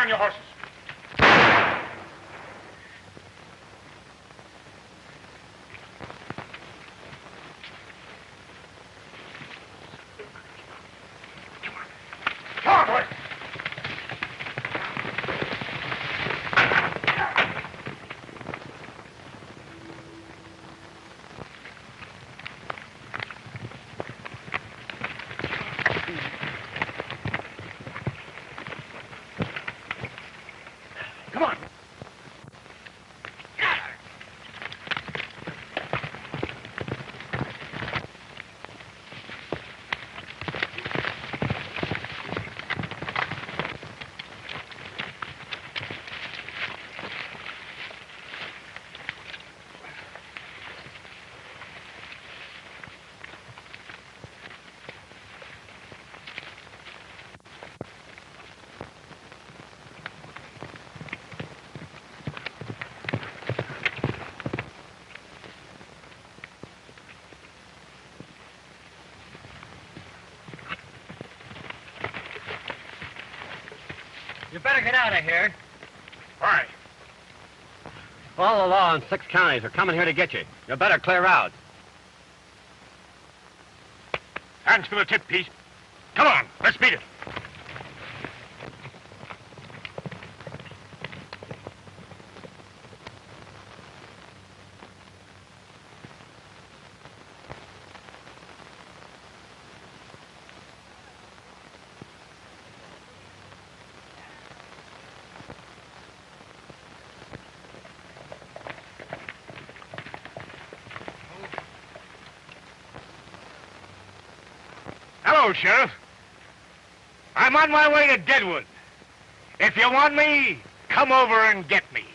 down your horses. Come on, boys. Come on. You better get out of here. Why? All the law in 6 counties are coming here to get you. You better clear out. Hands for the tip piece. Come on, let's beat it. Hello, Sheriff. I'm on my way to Deadwood. If you want me, come over and get me.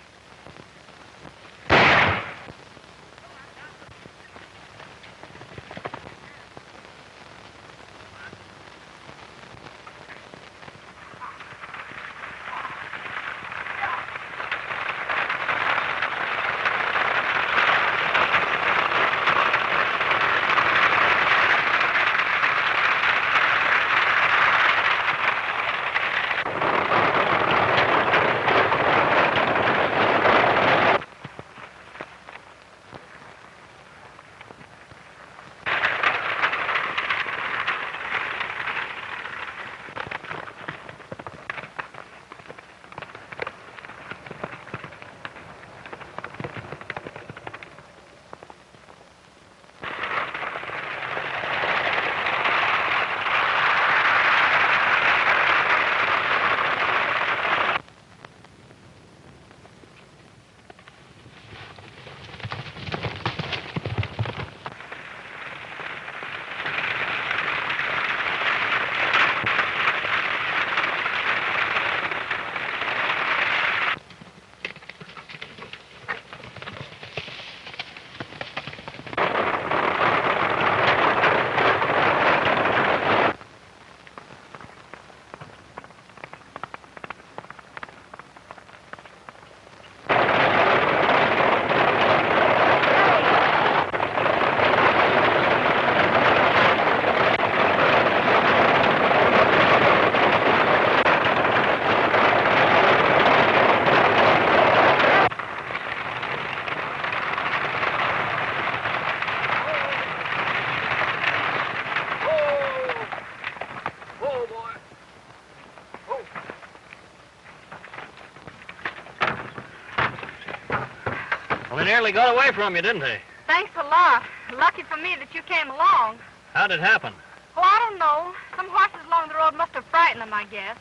They nearly got away from you, didn't they? Thanks a lot. Lucky for me that you came along. How'd it happen? Oh, I don't know. Some horses along the road must have frightened them, I guess.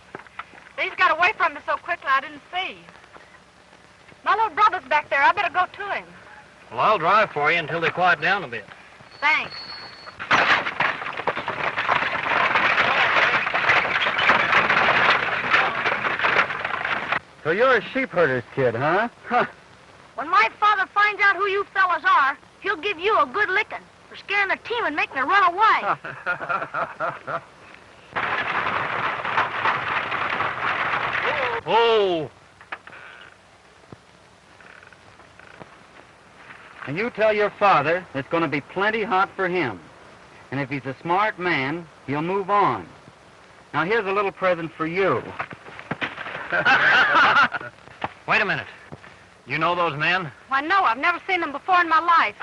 They just got away from me so quickly I didn't see. My little brother's back there. I better go to him. Well, I'll drive for you until they quiet down a bit. Thanks. So you're a sheep herder's kid, huh? Huh. When my father finds out who you fellas are, he'll give you a good licking for scaring the team and making it run away. Oh! And you tell your father it's going to be plenty hot for him. And if he's a smart man, he'll move on. Now, here's a little present for you. Wait a minute. You know those men? Why, no, I've never seen them before in my life.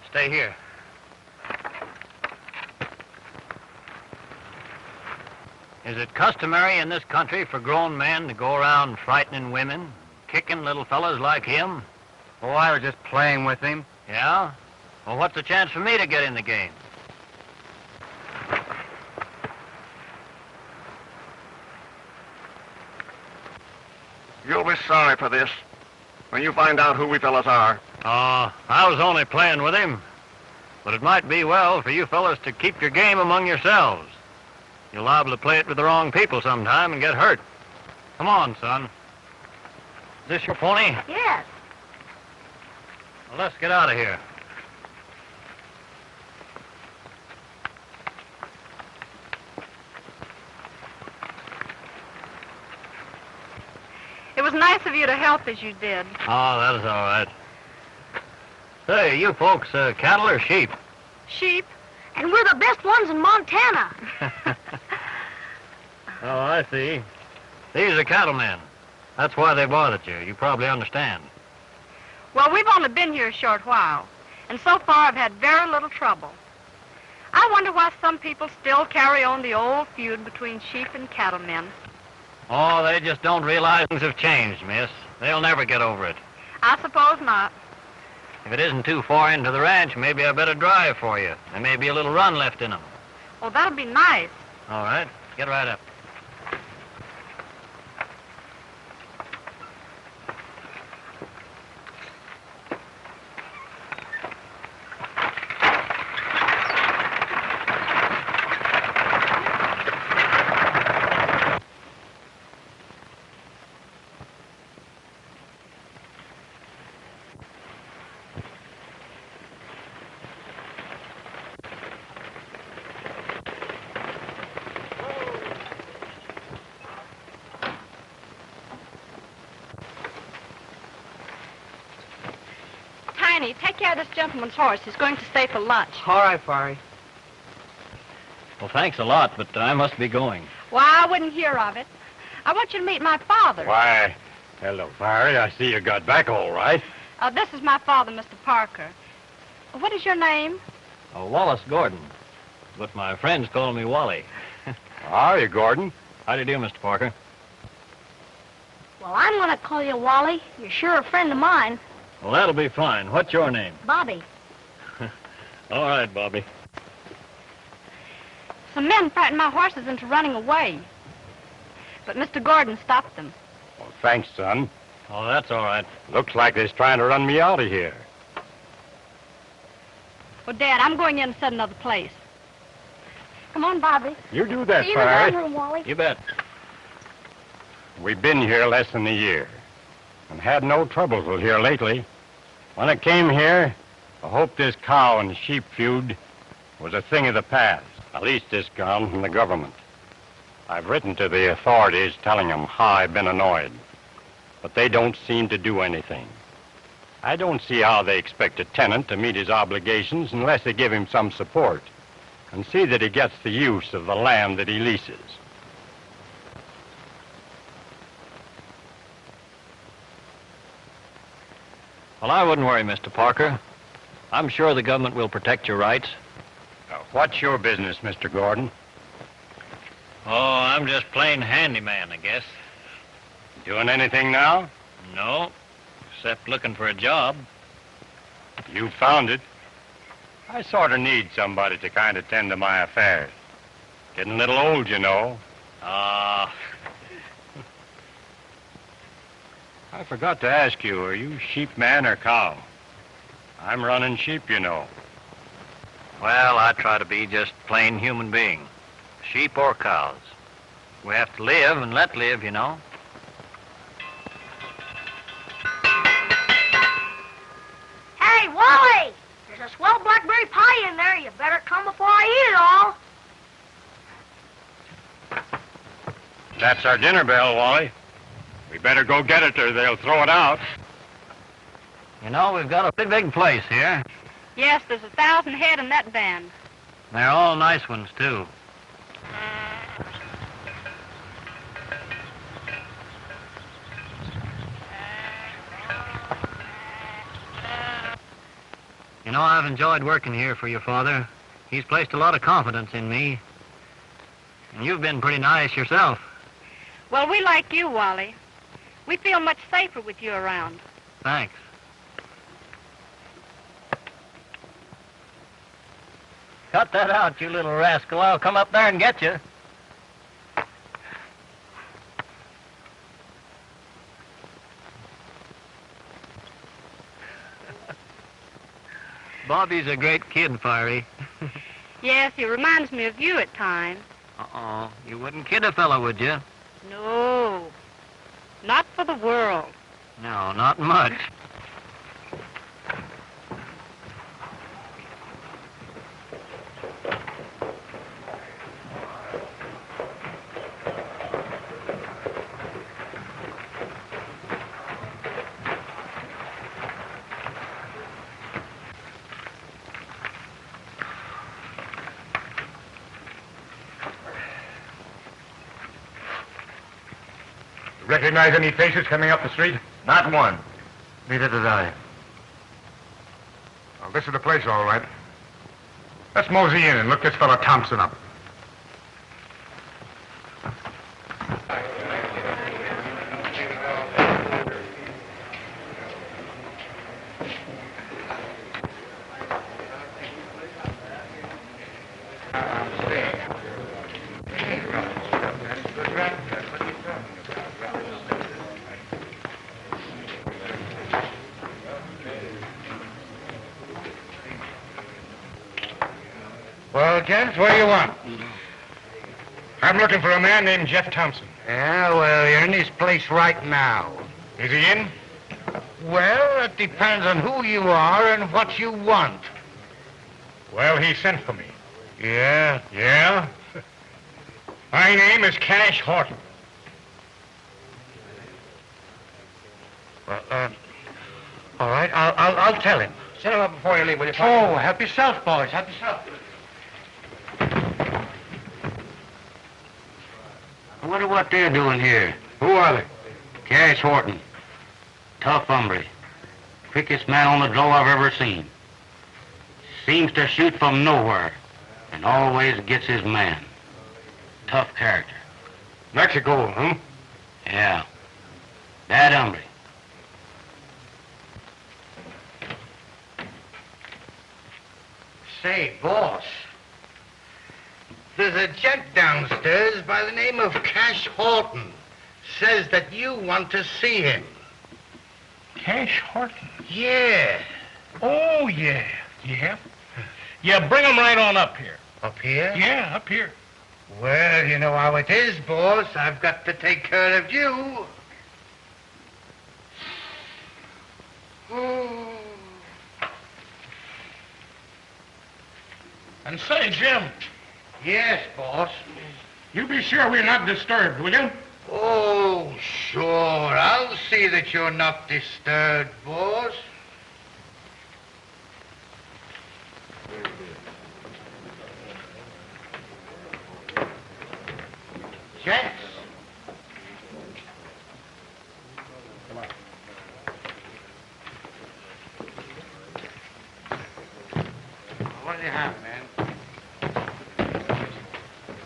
Stay here. Is it customary in this country for grown men to go around frightening women, kicking little fellas like him? Oh, I was just playing with him. Yeah? Well, what's the chance for me to get in the game? You'll be sorry for this when you find out who we fellas are. Oh, I was only playing with him. But it might be well for you fellas to keep your game among yourselves. You're liable to play it with the wrong people sometime and get hurt. Come on, son. Is this your pony? Yes. Well, let's get out of here. It was nice of you to help as you did. Oh, that is all right. Say, you folks, cattle or sheep? Sheep. And we're the best ones in Montana. Oh, I see. These are cattlemen. That's why they bothered you. You probably understand. Well, we've only been here a short while, and so far I've had very little trouble. I wonder why some people still carry on the old feud between sheep and cattlemen. Oh, they just don't realize things have changed, miss. They'll never get over it. I suppose not. If it isn't too far into the ranch, maybe I better drive for you. There may be a little run left in them. Well, that'll be nice. All right, get right up. Take care of this gentleman's horse. He's going to stay for lunch. All right, Farry. Well, thanks a lot, but I must be going. Why, I wouldn't hear of it. I want you to meet my father. Why, hello, Farry. I see you got back all right. This is my father, Mr. Parker. What is your name? Wallace Gordon. But my friends call me Wally. How are you, Gordon? How do you do, Mr. Parker? Well, I'm going to call you Wally. You're sure a friend of mine. Well, that'll be fine. What's your name? Bobby. All right, Bobby. Some men frightened my horses into running away. But Mr. Gordon stopped them. Well, thanks, son. Oh, that's all right. Looks like they're trying to run me out of here. Well, Dad, I'm going in and set another place. Come on, Bobby. You do that, See you in the Farry. dining room, Wally. You bet. We've been here less than a year and had no troubles with here lately. When I came here, I hoped this cow and sheep feud was a thing of the past. At least it's gone from the government. I've written to the authorities telling them how I've been annoyed, but they don't seem to do anything. I don't see how they expect a tenant to meet his obligations unless they give him some support and see that he gets the use of the land that he leases. Well, I wouldn't worry, Mr. Parker. I'm sure the government will protect your rights. What's your business, Mr. Gordon? Oh, I'm just plain handyman, I guess. Doing anything now? No, except looking for a job. You found it. I sort of need somebody to kind of tend to my affairs. Getting a little old, you know. Ah, I forgot to ask you, are you sheepman or cow? I'm running sheep, you know. well, I try to be just plain human being. Sheep or cows. We have to live and let live, you know. Hey, Wally! There's a swell blackberry pie in there. You better come before I eat it all. That's our dinner bell, Wally. We better go get it or they'll throw it out. You know, we've got a pretty big place here. Yes, there's 1,000 head in that band. They're all nice ones, too. You know, I've enjoyed working here for your father. He's placed a lot of confidence in me. And you've been pretty nice yourself. Well, we like you, Wally. We feel much safer with you around. Thanks. Cut that out, you little rascal. I'll come up there and get you. Bobby's a great kid, Fiery. Yes, he reminds me of you at times. Uh-oh. You wouldn't kid a fellow, would you? No, not for the world. No, not much. Recognize any faces coming up the street? Not one. Neither did I. Well, this is the place, all right. Let's mosey in and look this fellow Thompson up. Well, gents, what do you want? I'm looking for a man named Jeff Thompson. Yeah, well, you're in this place right now. Is he in? Well, it depends on who you are and what you want. Well, he sent for me. Yeah? Yeah? My name is Cash Horton. Well, all right, I'll tell him. Set him up before you leave, will you? Oh, help yourself, boys, help yourself. I wonder what they're doing here. Who are they? Cash Horton. Tough hombre. Quickest man on the draw I've ever seen. Seems to shoot from nowhere and always gets his man. Tough character. Mexico, huh? Yeah. Bad hombre. Say, boss, there's a gent downstairs by the name of Cash Horton. Says that you want to see him. Cash Horton? Yeah. Oh, yeah. Yeah? Yeah, bring him right on up here. Up here? Yeah, up here. Well, you know how it is, boss. I've got to take care of you. And say, Jim, Yes, boss. you be sure we're not disturbed, will you? Oh, sure. I'll see that you're not disturbed, boss. Gents. Come on. What do you have, man?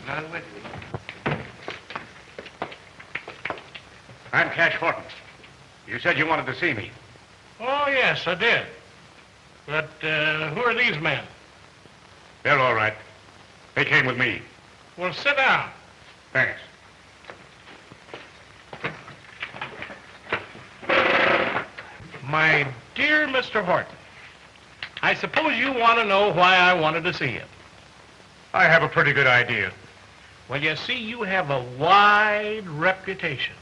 None with me. I'm Cash Horton. You said you wanted to see me. Oh, yes, I did. But who are these men? They're all right. They came with me. Well, sit down. Thanks. My dear Mr. Horton, I suppose you want to know why I wanted to see you. I have a pretty good idea. Well, you see, you have a wide reputation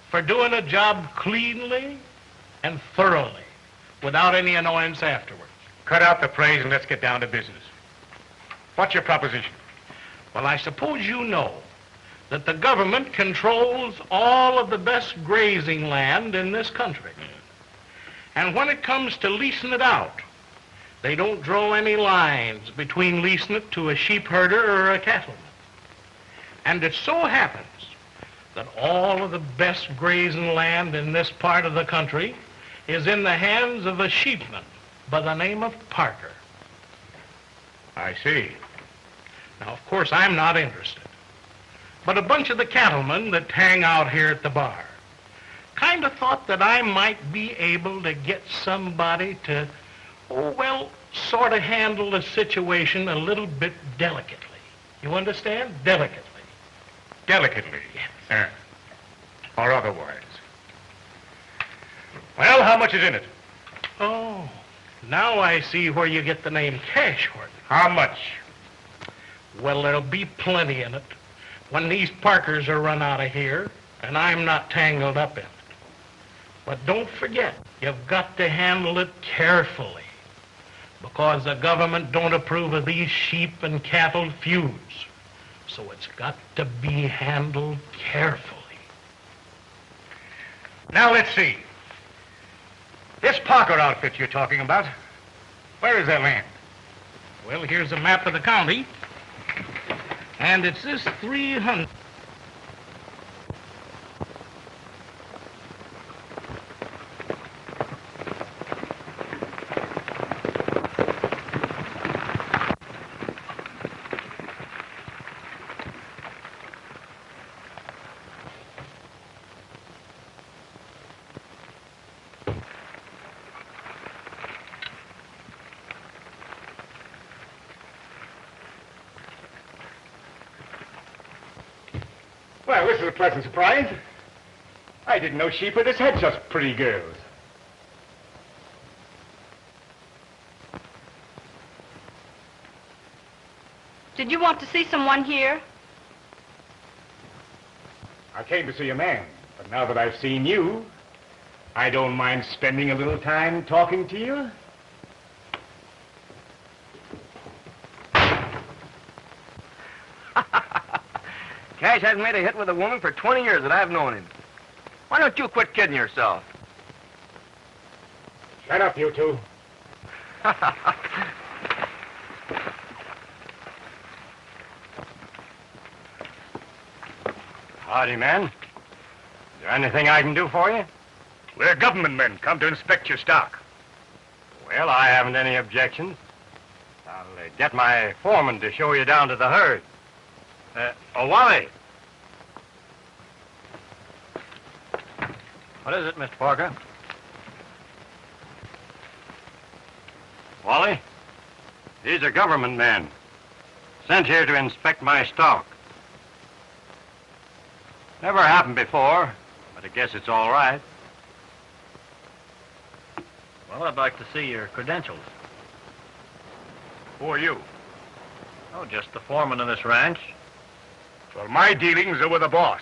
for doing a job cleanly and thoroughly, without any annoyance afterwards. Cut out the praise and let's get down to business. What's your proposition? Well, I suppose you know that the government controls all of the best grazing land in this country. And when it comes to leasing it out, they don't draw any lines between leasing it to a sheep herder or a cattleman. And it so happens that all of the best grazing land in this part of the country is in the hands of a sheepman by the name of Parker. I see. Now, of course, I'm not interested. But a bunch of the cattlemen that hang out here at the bar kind of thought that I might be able to get somebody to, sort of handle the situation a little bit delicately. You understand? Delicately. Delicately. Yes. Or otherwise. Well, how much is in it? Oh, now I see where you get the name Cash, Horton. How much? Well, there'll be plenty in it when these Parkers are run out of here and I'm not tangled up in it. But don't forget, you've got to handle it carefully because the government don't approve of these sheep and cattle feuds. So it's got to be handled carefully. Now, let's see. This Parker outfit you're talking about, where is that land? Well, here's a map of the county, and it's this 300. Well, this is a pleasant surprise. I didn't know sheepers had such pretty girls. Did you want to see someone here? I came to see a man, but now that I've seen you, I don't mind spending a little time talking to you. Cash hasn't made a hit with a woman for 20 years that I've known him. Why don't you quit kidding yourself? Shut up, you two. Howdy, man. Is there anything I can do for you? We're government men, come to inspect your stock. Well, I haven't any objections. I'll get my foreman to show you down to the herd. Wally. What is it, Mr. Parker? Wally, these are government men. Sent here to inspect my stock. Never happened before, but I guess it's all right. Well, I'd like to see your credentials. Who are you? Oh, just the foreman of this ranch. Well, my dealings are with the boss.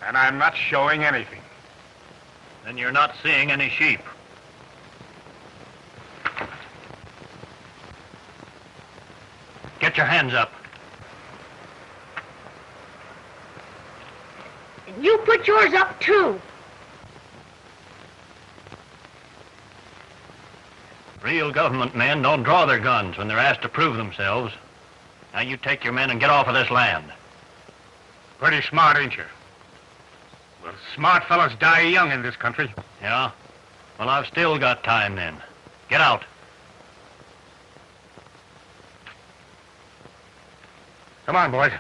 And I'm not showing anything. Then you're not seeing any sheep. Get your hands up. And you put yours up, too. Real government men don't draw their guns when they're asked to prove themselves. Now you take your men and get off of this land. Pretty smart, ain't you? Well, smart fellows die young in this country. Yeah? Well, I've still got time then. Get out. Come on, boys.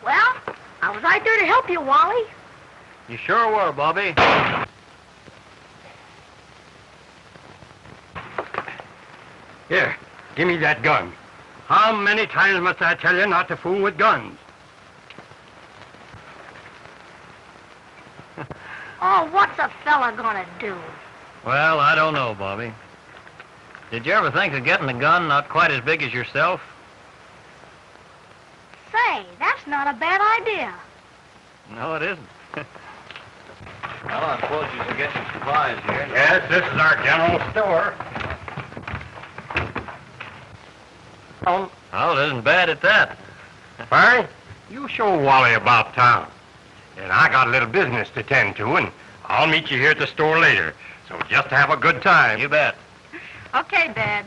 Well, I was right there to help you, Wally. You sure were, Bobby. Here, give me that gun. How many times must I tell you not to fool with guns? Oh, what's a fella gonna do? Well, I don't know, Bobby. Did you ever think of getting a gun not quite as big as yourself? Say, that's not a bad idea. No, it isn't. Well, I suppose you should get some supplies here. Yes, this is our general store. Well, it isn't bad at that. Barry, you show Wally about town. And I got a little business to tend to, and I'll meet you here at the store later. So just have a good time. You bet. Okay, Dad.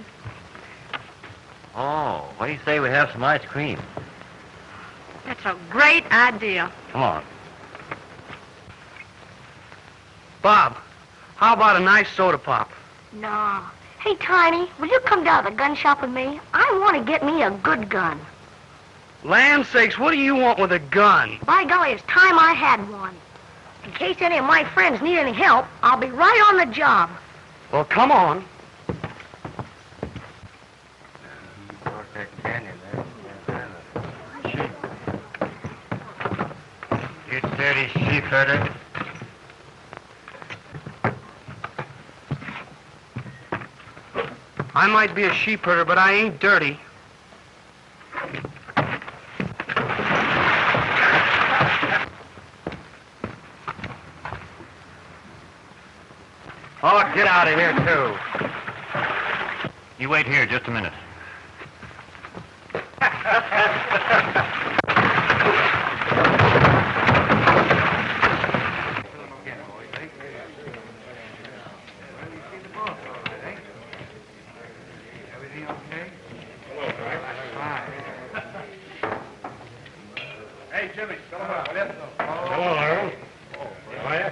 Oh, what do you say we have some ice cream? That's a great idea. Come on. Bob, how about a nice soda pop? No. Hey, Tiny, will you come down to the gun shop with me? I want to get me a good gun. Land sakes, what do you want with a gun? By golly, it's time I had one. In case any of my friends need any help, I'll be right on the job. Well, come on. You dirty sheep herder. I might be a sheep herder, but I ain't dirty. Oh, get out of here, too. You wait here just a minute. Hey, Jimmy, come on. Hello, Harold. How are you?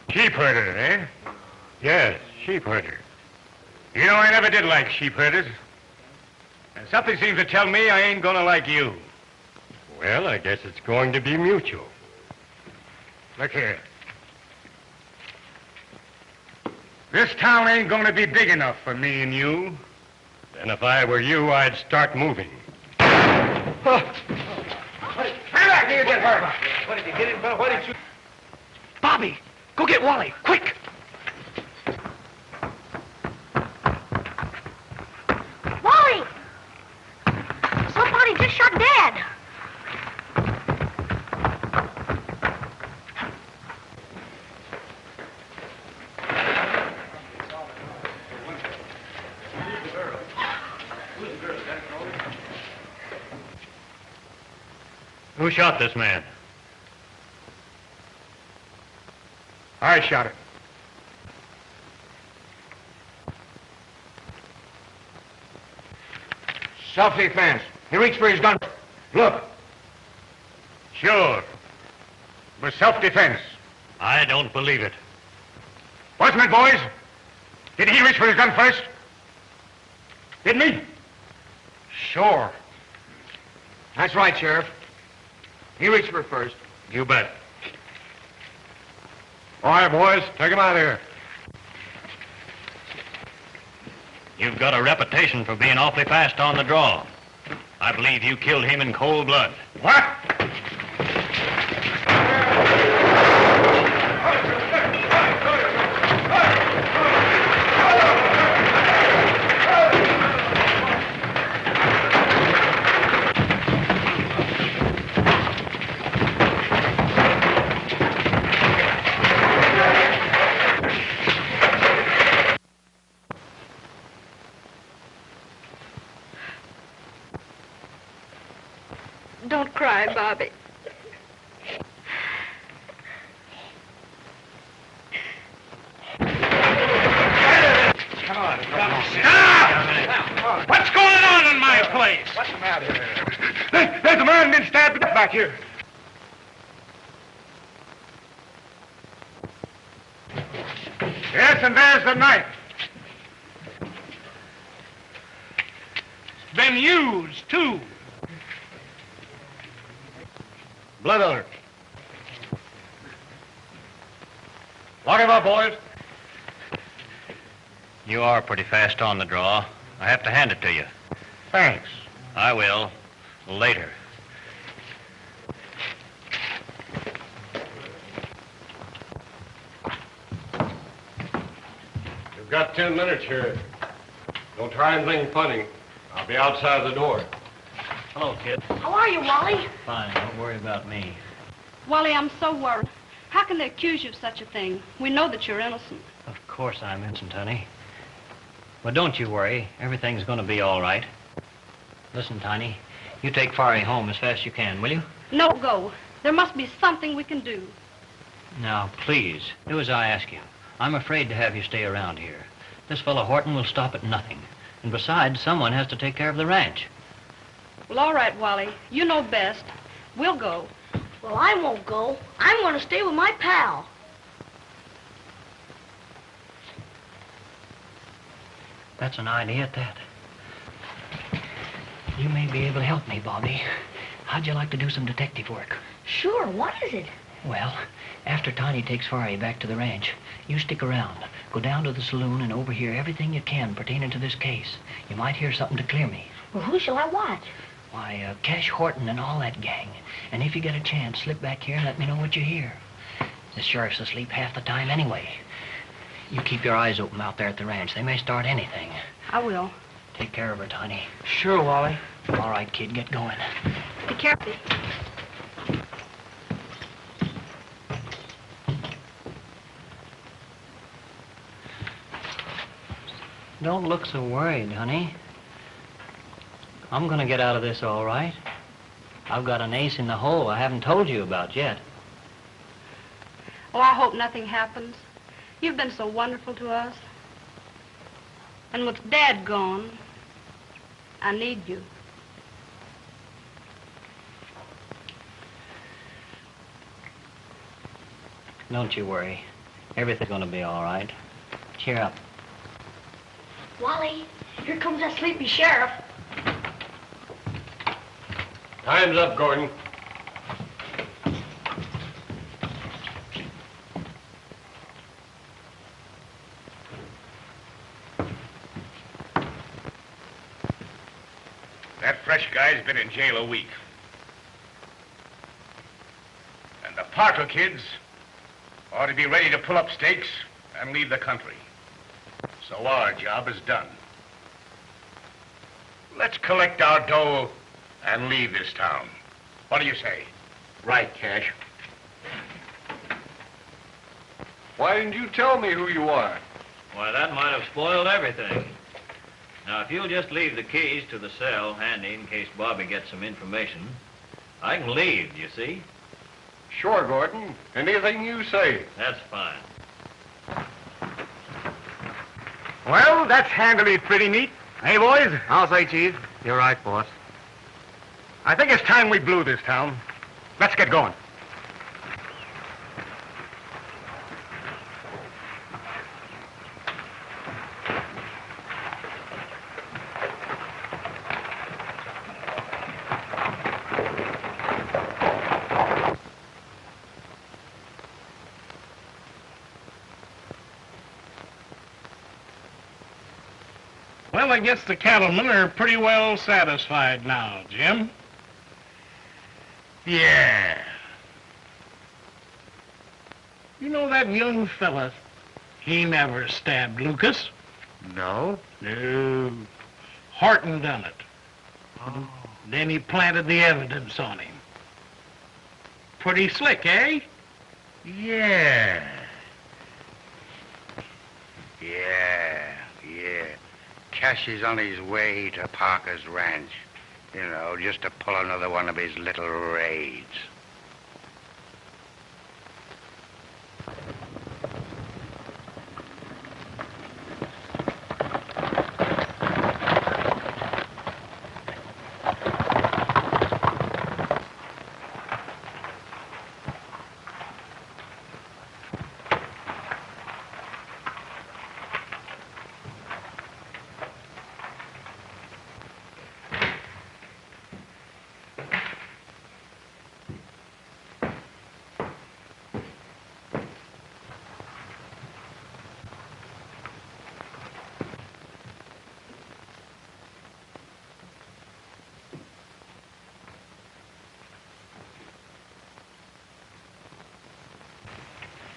Sheep herder, eh? Yes, sheep herder. You know, I never did like sheep herders. And something seems to tell me I ain't gonna like you. Well, I guess it's going to be mutual. Look here. This town ain't gonna be big enough for me and you. Then if I were you, I'd start moving. Hurry back, you get hurt. What did you get him? What did you... Bobby, go get Wally, quick! Wally! Somebody just shot Dad. Who shot this man? I shot it. Self-defense. He reached for his gun. Look. Sure. It was self-defense. I don't believe it. Wasn't it, boys? Did he reach for his gun first? Didn't he? Sure. That's right, Sheriff. He reached for it first. You bet. All right, boys. Take him out of here. You've got a reputation for being awfully fast on the draw. I believe you killed him in cold blood. What? Don't cry, Bobby. Come on. Stop! What's going on in my place? What's the matter here? There's a man been stabbed to death back here. Yes, and there's the knife. It's been used, too. Blood alert. Lock him up, boys. You are pretty fast on the draw. I have to hand it to you. Thanks. I will. Later. You've got 10 minutes here. Don't try anything funny. I'll be outside the door. Hello, kid. How are you, Wally? Fine. Don't worry about me. Wally, I'm so worried. How can they accuse you of such a thing? We know that you're innocent. Of course I'm innocent, honey. But don't you worry. Everything's going to be all right. Listen, Tiny, you take Farry home as fast as you can, will you? No, go. There must be something we can do. Now, please, do as I ask you. I'm afraid to have you stay around here. This fellow Horton will stop at nothing. And besides, someone has to take care of the ranch. Well, all right, Wally. You know best. We'll go. Well, I won't go. I'm going to stay with my pal. That's an idea at that. You may be able to help me, Bobby. How'd you like to do some detective work? Sure, what is it? Well, after Tiny takes Farry back to the ranch, you stick around. Go down to the saloon and overhear everything you can pertaining to this case. You might hear something to clear me. Well, who shall I watch? Why, Cash Horton and all that gang. And if you get a chance, slip back here and let me know what you hear. The sheriff's asleep half the time anyway. You keep your eyes open out there at the ranch. They may start anything. I will. Take care of her, Tiny. Sure, Wally. All right, kid, get going. Be careful. Don't look so worried, honey. I'm gonna get out of this all right. I've got an ace in the hole I haven't told you about yet. Oh, I hope nothing happens. You've been so wonderful to us. And with Dad gone, I need you. Don't you worry. Everything's gonna be all right. Cheer up. Wally, here comes that sleepy sheriff. Time's up, Gordon. That fresh guy's been in jail a week. And the Parker kids ought to be ready to pull up stakes and leave the country. So our job is done. Let's collect our dough and leave this town. What do you say? Right, Cash. Why didn't you tell me who you are? Why, that might have spoiled everything. Now, if you'll just leave the keys to the cell handy in case Bobby gets some information, I can leave, you see? Sure, Gordon. Anything you say. That's fine. Well, that's handled it pretty neat. Hey, boys? I'll say, Chief. You're right, boss. I think it's time we blew this town. Let's get going. Well, I guess the cattlemen are pretty well satisfied now, Jim. Yeah. You know that young fella, he never stabbed Lucas. No? No. Horton done it. Oh. Then he planted the evidence on him. Pretty slick, eh? Yeah. Cash is on his way to Parker's ranch. You know, just to pull another one of his little raids.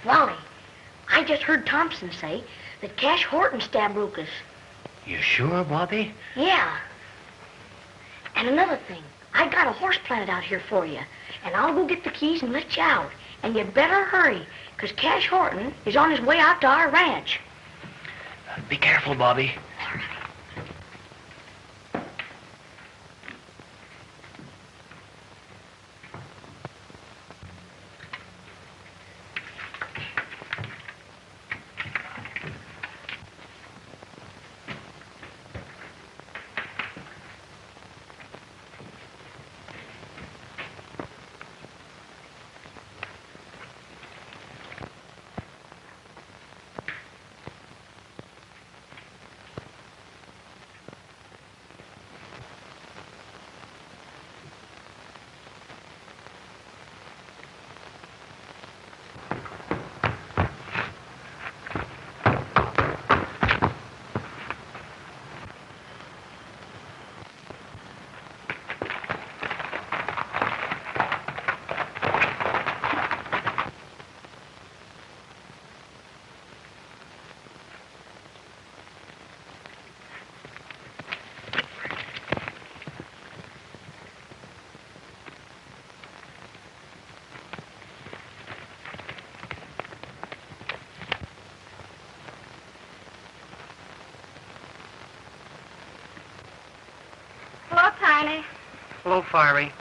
Wally, I just heard Thompson say that Cash Horton stabbed Lucas. You sure, Bobby? Yeah. And another thing, I got a horse planted out here for you, and I'll go get the keys and let you out. And you better hurry, because Cash Horton is on his way out to our ranch. Be careful, Bobby. Hello, Tiny. Hello, Fiery.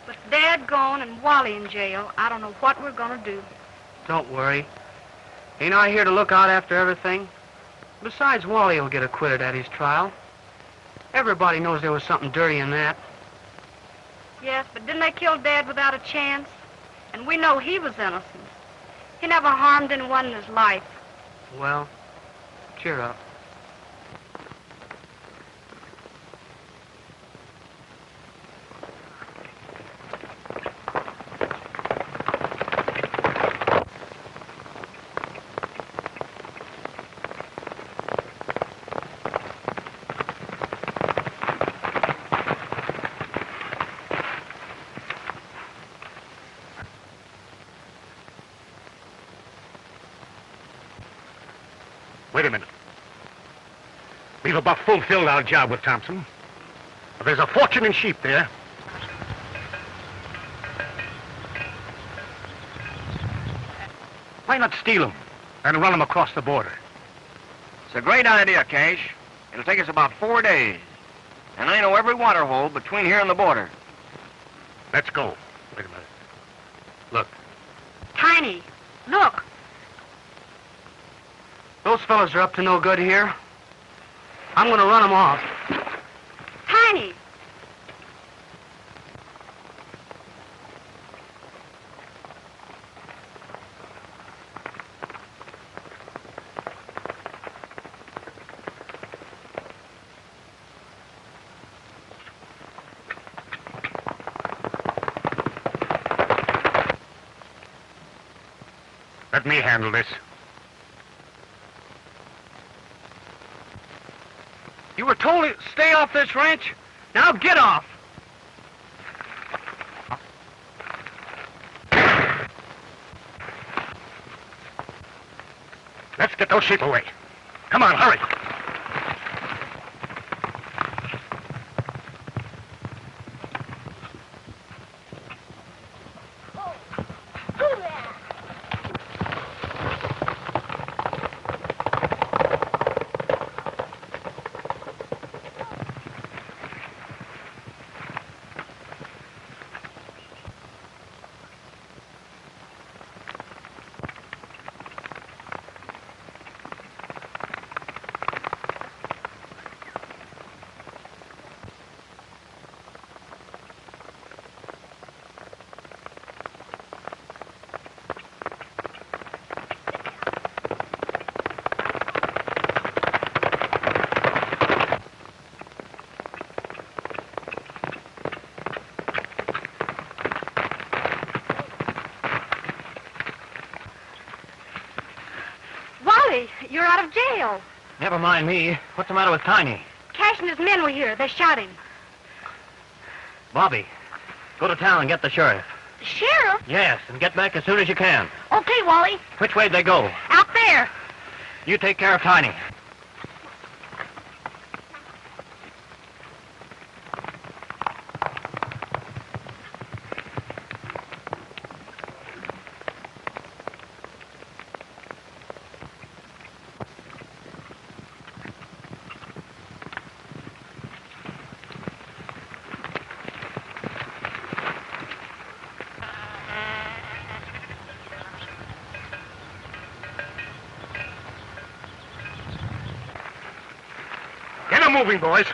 With Dad gone and Wally in jail, I don't know what we're gonna do. Don't worry. Ain't I here to look out after everything? Besides, Wally will get acquitted at his trial. Everybody knows there was something dirty in that. Yes, but didn't they kill Dad without a chance? And we know he was innocent. He never harmed anyone in his life. Well, cheer up. Wait a minute. We've about fulfilled our job with Thompson. But there's a fortune in sheep there. Why not steal them and run them across the border? It's a great idea, Cash. It'll take us about 4 days. And I know every water hole between here and the border. Let's go. Wait a minute. Look. Tiny, look. Those fellas are up to no good here. I'm gonna run them off. Tiny. Let me handle this. You were told to stay off this ranch? Now get off! Let's get those sheep away. Come on, hurry. You're out of jail. Never mind me. What's the matter with Tiny? Cash and his men were here. They shot him. Bobby, go to town and get the sheriff. Sheriff? Yes, and get back as soon as you can. Okay, Wally. Which way'd they go? Out there. You take care of Tiny. Get 'em moving, boys.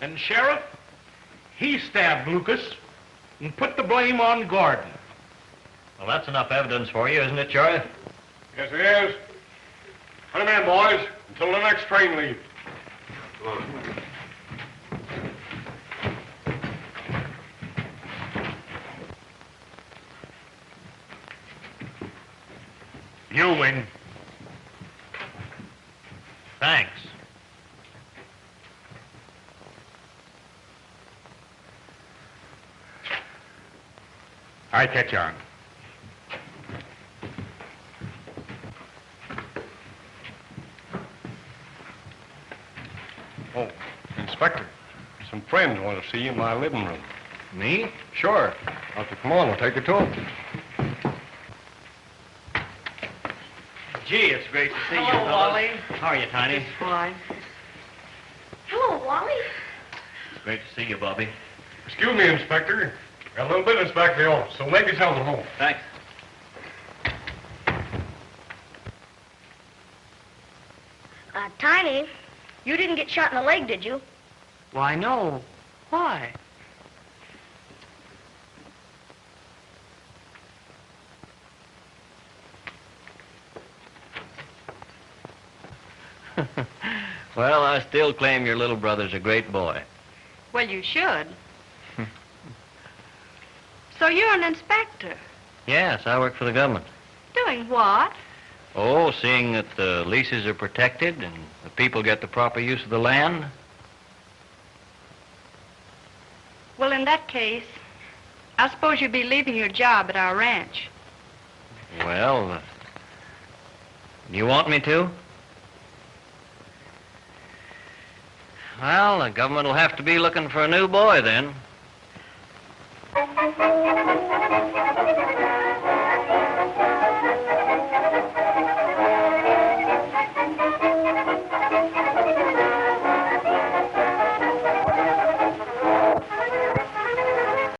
And Sheriff, he stabbed Lucas and put the blame on Gordon. Well, that's enough evidence for you, isn't it, Sheriff? Yes, it is. Put him in, boys, until the next train leaves. Come on. You win. Thanks. I catch on. Oh, Inspector, some friends want to see you in my living room. Me? Sure. I'll come on, we'll take a tour. Gee, it's great to see you, Hello, fellas. Wally. How are you, Tiny? It's fine. Hello, Wally. It's great to see you, Bobby. Excuse me, Inspector. Got a little business back at the office, so make yourself at home. Thanks. Tiny, you didn't get shot in the leg, did you? Why, no. Why? Well, I still claim your little brother's a great boy. Well, you should. So you're an inspector. Yes, I work for the government. Doing what? Oh, seeing that the leases are protected and the people get the proper use of the land. Well, in that case, I suppose you'd be leaving your job at our ranch. Well, you want me to? Well, the government will have to be looking for a new boy then.